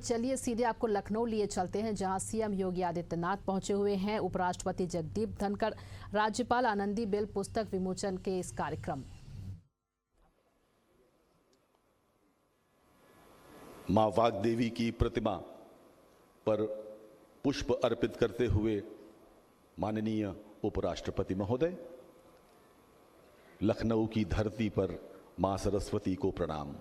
चलिए सीधे आपको लखनऊ लिए चलते हैं, जहां सीएम योगी आदित्यनाथ पहुंचे हुए हैं। उपराष्ट्रपति जगदीप धनखड़, राज्यपाल आनंदीबेन पुस्तक विमोचन के इस कार्यक्रम। मां वाग्देवी की प्रतिमा पर पुष्प अर्पित करते हुए माननीय उपराष्ट्रपति महोदय, लखनऊ की धरती पर मां सरस्वती को प्रणाम।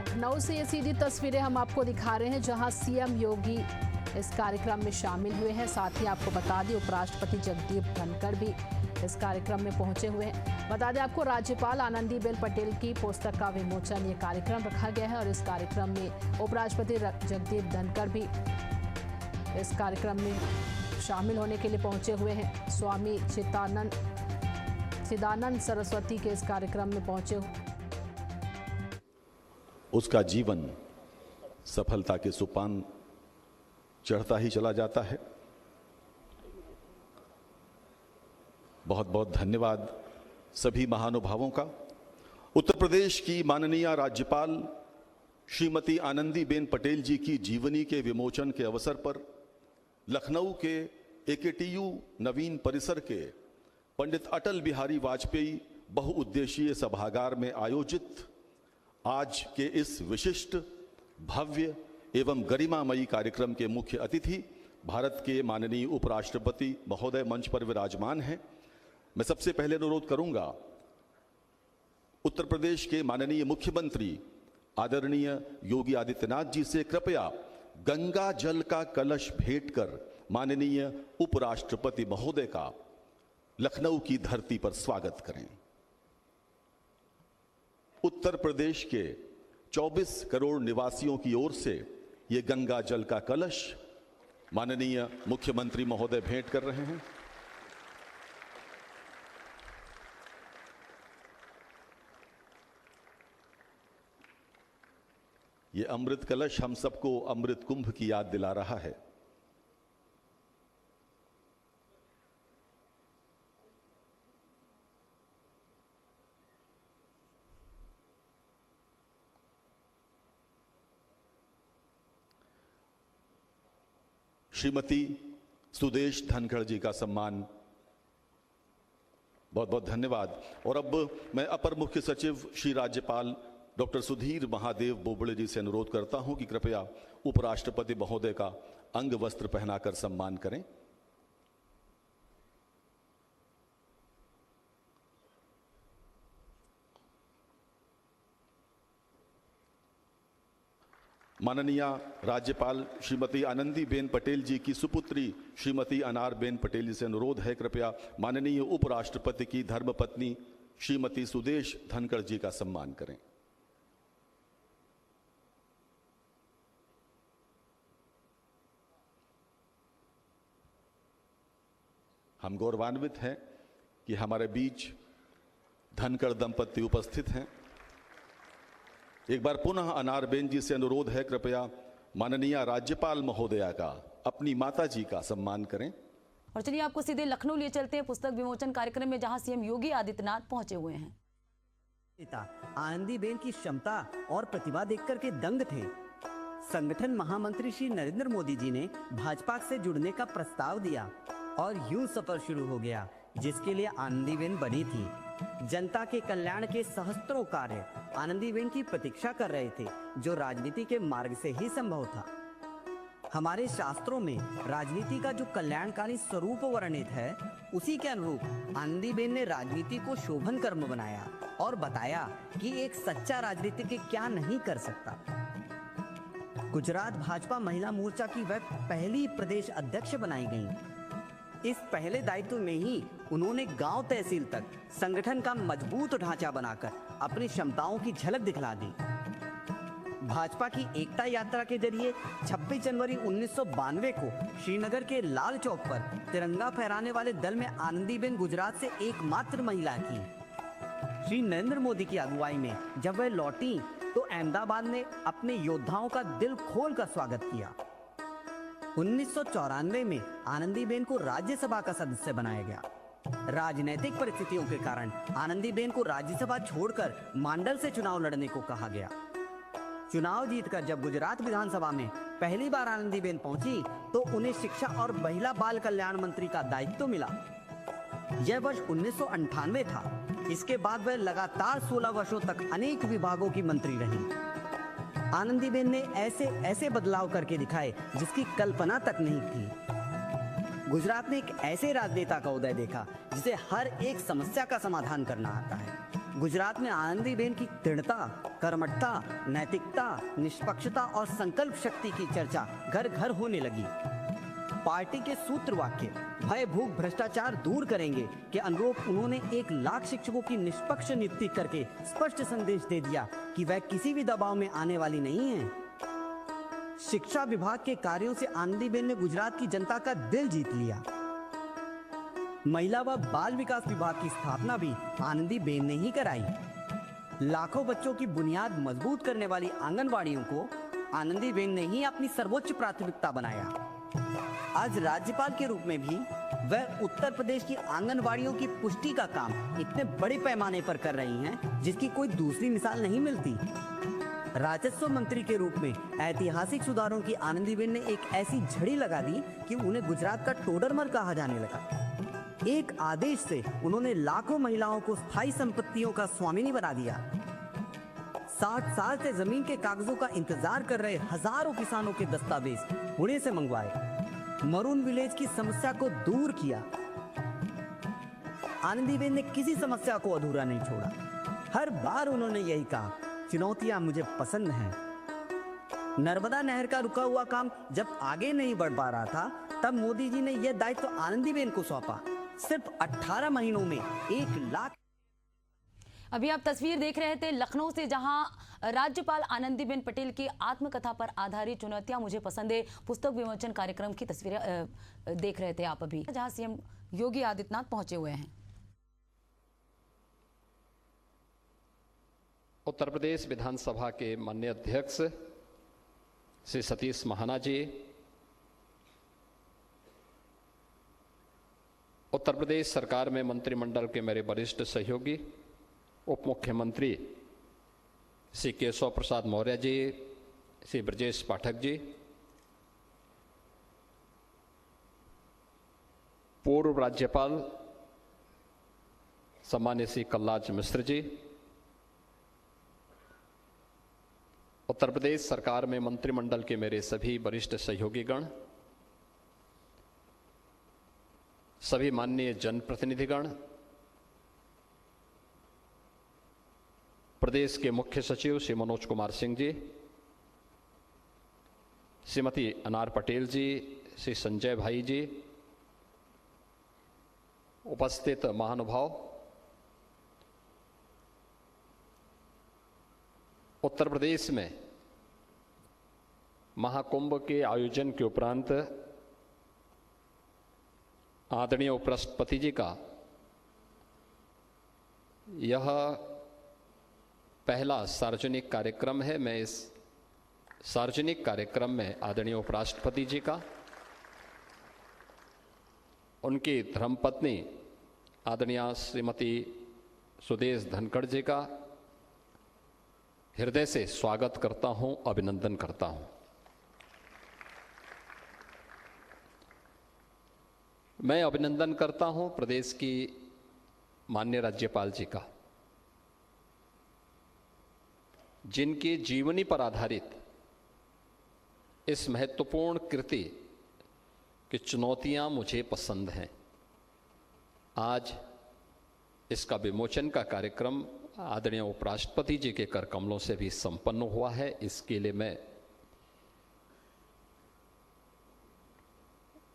लखनऊ से ये सीधी तस्वीरें हम आपको दिखा रहे हैं, जहां सीएम योगी इस कार्यक्रम में शामिल हुए हैं। साथ ही आपको बता दें उपराष्ट्रपति जगदीप धनखड़ भी इस कार्यक्रम में पहुंचे हुए हैं। बता दें आपको राज्यपाल आनंदीबेन पटेल की पुस्तक का विमोचन ये कार्यक्रम रखा गया है और इस कार्यक्रम में उपराष्ट्रपति जगदीप धनखड़ भी इस कार्यक्रम में शामिल होने के लिए पहुंचे हुए हैं। स्वामी चिदानंद सरस्वती के इस कार्यक्रम में पहुंचे हुए। उसका जीवन सफलता के सोपान चढ़ता ही चला जाता है। बहुत बहुत धन्यवाद सभी महानुभावों का। उत्तर प्रदेश की माननीय राज्यपाल श्रीमती आनंदीबेन पटेल जी की जीवनी के विमोचन के अवसर पर लखनऊ के एकेटीयू नवीन परिसर के पंडित अटल बिहारी वाजपेयी बहुउद्देशीय सभागार में आयोजित आज के इस विशिष्ट, भव्य एवं गरिमामयी कार्यक्रम के मुख्य अतिथि भारत के माननीय उपराष्ट्रपति महोदय मंच पर विराजमान हैं। मैं सबसे पहले अनुरोध करूंगा उत्तर प्रदेश के माननीय मुख्यमंत्री आदरणीय योगी आदित्यनाथ जी से कृपया गंगा जल का कलश भेंट कर माननीय उपराष्ट्रपति महोदय का लखनऊ की धरती पर स्वागत करें। उत्तर प्रदेश के 24 करोड़ निवासियों की ओर से ये गंगा जल का कलश माननीय मुख्यमंत्री महोदय भेंट कर रहे हैं। ये अमृत कलश हम सबको अमृत कुंभ की याद दिला रहा है। श्रीमती सुदेश धनखड़ जी का सम्मान। बहुत बहुत धन्यवाद। और अब मैं अपर मुख्य सचिव श्री राज्यपाल डॉक्टर सुधीर महादेव बोबड़े जी से अनुरोध करता हूं कि कृपया उपराष्ट्रपति महोदय का अंग वस्त्र पहनाकर सम्मान करें। माननीय राज्यपाल श्रीमती आनंदीबेन पटेल जी की सुपुत्री श्रीमती अनारबेन पटेल जी से अनुरोध है, कृपया माननीय उपराष्ट्रपति की धर्मपत्नी श्रीमती सुदेश धनखड़ जी का सम्मान करें। हम गौरवान्वित हैं कि हमारे बीच धनखड़ दंपति उपस्थित हैं। एक बार पुनः अनारबेन जी से अनुरोध है, कृपया माननीय राज्यपाल महोदया का अपनी माता जी का सम्मान करें। और चलिए आपको सीधे लखनऊ लिए चलते हैं पुस्तक विमोचन कार्यक्रम में, जहां सीएम योगी आदित्यनाथ पहुंचे हुए हैं। आनंदीबेन की क्षमता और प्रतिभा देखकर के दंग थे। संगठन महामंत्री श्री नरेंद्र मोदी जी ने भाजपा से जुड़ने का प्रस्ताव दिया और यूं सफर शुरू हो गया जिसके लिए आनंदीबेन बनी थी। जनता के कल्याण के सहस्त्रों कार्य आनंदीबेन की प्रतीक्षा कर रहे थे, जो राजनीति के मार्ग से ही संभव था। हमारे शास्त्रों में राजनीति का जो कल्याणकारी स्वरूप वर्णित है, उसी के अनुरूप आनंदीबेन ने राजनीति को शोभन कर्म बनाया और बताया कि एक सच्चा राजनीतिज्ञ क्या नहीं कर सकता। गुजरात भाजपा महिला मोर्चा की वह पहली प्रदेश अध्यक्ष बनाई गई। इस पहले दायित्व में ही उन्होंने गांव तहसील तक संगठन का मजबूत ढांचा बनाकर अपनी क्षमताओं की झलक दिखला दी। भाजपा की एकता यात्रा के जरिए 26 जनवरी 1992 को श्रीनगर के लाल चौक पर तिरंगा फहराने वाले दल में आनंदीबेन गुजरात से एकमात्र महिला थी। श्री नरेंद्र मोदी की अगुवाई में जब वह लौटी तो अहमदाबाद ने अपने योद्धाओं का दिल खोल कर स्वागत किया। 1994 में आनंदीबेन को राज्यसभा का सदस्य बनाया गया। राजनीतिक परिस्थितियों के कारण आनंदीबेन को राज्यसभा छोड़कर मांडल से चुनाव लड़ने को कहा गया। चुनाव जीतकर जब गुजरात विधानसभा में पहली बार आनंदीबेन पहुंची तो उन्हें शिक्षा और महिला बाल कल्याण मंत्री का दायित्व मिला। यह वर्ष 1998 था। इसके बाद वह लगातार 16 वर्षों तक अनेक विभागों की मंत्री रही। आनंदीबेन ने ऐसे बदलाव करके दिखाए जिसकी कल्पना तक नहीं थी। गुजरात ने एक ऐसे राजनेता का उदय देखा जिसे हर एक समस्या का समाधान करना आता है। गुजरात में आनंदीबेन की दृढ़ता, कर्मठता, नैतिकता, निष्पक्षता और संकल्प शक्ति की चर्चा घर घर होने लगी। पार्टी के सूत्र वाक्य भय भूख भ्रष्टाचार दूर करेंगे के अनुरूप उन्होंने 1 लाख शिक्षकों की निष्पक्ष नियुक्ति करके स्पष्ट संदेश दे दिया कि वह किसी भी दबाव में आने वाली नहीं है। शिक्षा विभाग के कार्यों से आनंदीबेन ने गुजरात की जनता का दिल जीत लिया। महिला व बाल विकास विभाग की स्थापना भी आनंदीबेन ने ही कराई। लाखों बच्चों की बुनियाद मजबूत करने वाली आंगनवाड़ियों को आनंदीबेन ने ही अपनी सर्वोच्च प्राथमिकता बनाया। आज राज्यपाल के रूप में भी वह उत्तर प्रदेश की आंगनवाड़ियों की पुष्टि का काम इतने बड़े पैमाने पर कर रही हैं जिसकी कोई दूसरी मिसाल नहीं मिलती। राजस्व मंत्री के रूप में ऐतिहासिक सुधारों की आनंदीबेन ने एक ऐसी झड़ी लगा दी कि उन्हें गुजरात का टोडरमल कहा जाने लगा। एक आदेश से उन्होंने लाखों महिलाओं को स्थायी संपत्तियों का स्वामिनी बना दिया। 60 साल से जमीन के कागजों का इंतजार कर रहे हजारों किसानों के दस्तावेज पुणे से मंगवाए। मरून विलेज की समस्या को दूर किया। आनंदीबेन ने किसी समस्या को अधूरा नहीं छोड़ा। हर बार उन्होंने यही कहा, चुनौतियां मुझे पसंद हैं। नर्मदा नहर का रुका हुआ काम जब आगे नहीं बढ़ पा रहा था तब मोदी जी ने यह दायित्व आनंदीबेन को सौंपा। सिर्फ 18 महीनों में 1 लाख। अभी आप तस्वीर देख रहे थे लखनऊ से, जहां राज्यपाल आनंदीबेन पटेल की आत्मकथा पर आधारित चुनौतियां मुझे पसंद है पुस्तक विमोचन कार्यक्रम की तस्वीरें देख रहे थे आप अभी, जहां सीएम योगी आदित्यनाथ पहुंचे हुए हैं। उत्तर प्रदेश विधानसभा के माननीय अध्यक्ष श्री सतीश महाना जी, उत्तर प्रदेश सरकार में मंत्रिमंडल के मेरे वरिष्ठ सहयोगी उप मुख्यमंत्री श्री केशव प्रसाद मौर्य जी, श्री ब्रजेश पाठक जी, पूर्व राज्यपाल सम्मान्य श्री कलराज मिश्र जी, उत्तर प्रदेश सरकार में मंत्रिमंडल के मेरे सभी वरिष्ठ सहयोगीगण, सभी माननीय जनप्रतिनिधिगण, प्रदेश के मुख्य सचिव श्री मनोज कुमार सिंह जी, श्रीमती अनार पटेल जी, श्री संजय भाई जी, उपस्थित महानुभाव, उत्तर प्रदेश में महाकुंभ के आयोजन के उपरांत आदरणीय उपराष्ट्रपति जी का यह पहला सार्वजनिक कार्यक्रम है। मैं इस सार्वजनिक कार्यक्रम में आदरणीय उपराष्ट्रपति जी का, उनकी धर्मपत्नी आदरणीय श्रीमती सुदेश धनखड़ जी का हृदय से स्वागत करता हूं, अभिनंदन करता हूं। मैं अभिनंदन करता हूं प्रदेश की माननीय राज्यपाल जी का, जिनकी जीवनी पर आधारित इस महत्वपूर्ण कृति की चुनौतियां मुझे पसंद हैं। आज इसका विमोचन का कार्यक्रम आदरणीय उपराष्ट्रपति जी के कर कमलों से भी संपन्न हुआ है। इसके लिए मैं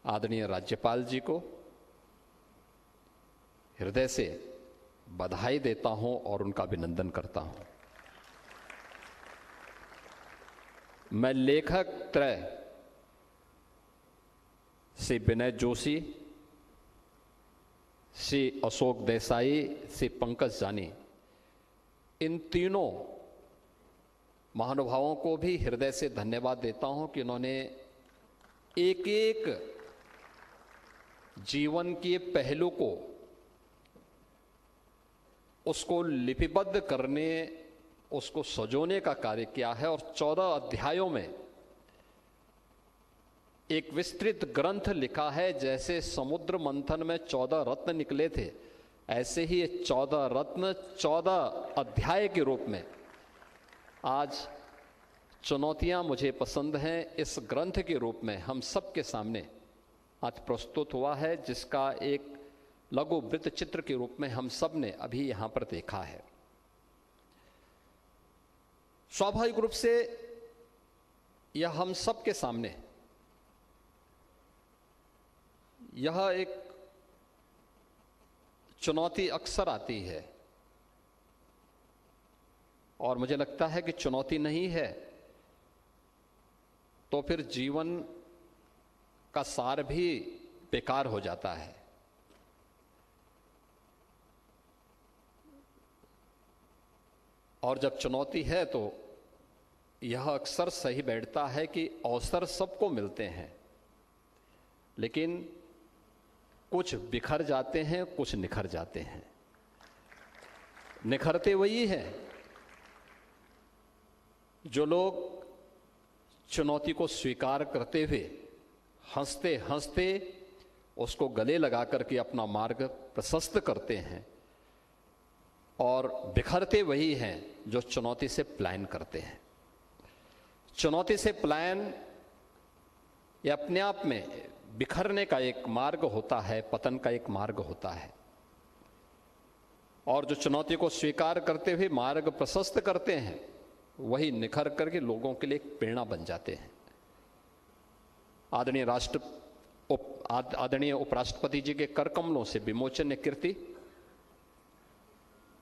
आदरणीय राज्यपाल जी को हृदय से बधाई देता हूं और उनका अभिनंदन करता हूं। मैं लेखक त्रय श्री विनय जोशी, श्री अशोक देसाई, श्री पंकज जानी, इन तीनों महानुभावों को भी हृदय से धन्यवाद देता हूं कि इन्होंने एक एक जीवन के पहलू को उसको लिपिबद्ध करने, उसको सजोने का कार्य किया है और 14 अध्यायों में एक विस्तृत ग्रंथ लिखा है। जैसे समुद्र मंथन में 14 रत्न निकले थे, ऐसे ही ये 14 रत्न 14 अध्याय के रूप में आज चुनौतियां मुझे पसंद हैं इस ग्रंथ के रूप में हम सबके सामने आज प्रस्तुत हुआ है, जिसका एक लघु वृत्त चित्र के रूप में हम सब ने अभी यहां पर देखा है। स्वाभाविक रूप से यह हम सब के सामने यह एक चुनौती अक्सर आती है और मुझे लगता है कि चुनौती नहीं है तो फिर जीवन का सार भी बेकार हो जाता है। और जब चुनौती है तो यह अक्सर सही बैठता है कि अवसर सबको मिलते हैं, लेकिन कुछ बिखर जाते हैं, कुछ निखर जाते हैं। निखरते वही हैं जो लोग चुनौती को स्वीकार करते हुए हंसते हंसते उसको गले लगा करके अपना मार्ग प्रशस्त करते हैं, और बिखरते वही हैं जो चुनौती से पलायन करते हैं। चुनौती से पलायन ये अपने आप में बिखरने का एक मार्ग होता है, पतन का एक मार्ग होता है। और जो चुनौती को स्वीकार करते हुए मार्ग प्रशस्त करते हैं, वही निखर करके लोगों के लिए एक प्रेरणा बन जाते हैं। आदरणीय उपराष्ट्रपति जी के कर कमलों से विमोचन कीर्ति,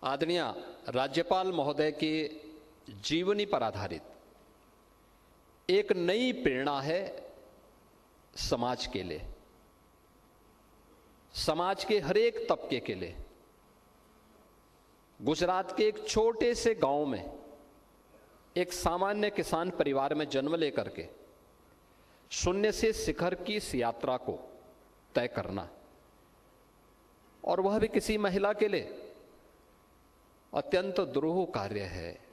आदरणीय राज्यपाल महोदय की जीवनी पर आधारित एक नई प्रेरणा है समाज के लिए, समाज के हर एक तबके के लिए। गुजरात के एक छोटे से गांव में एक सामान्य किसान परिवार में जन्म लेकर के शून्य से शिखर की इस यात्रा को तय करना, और वह भी किसी महिला के लिए अत्यंत दुरूह कार्य है।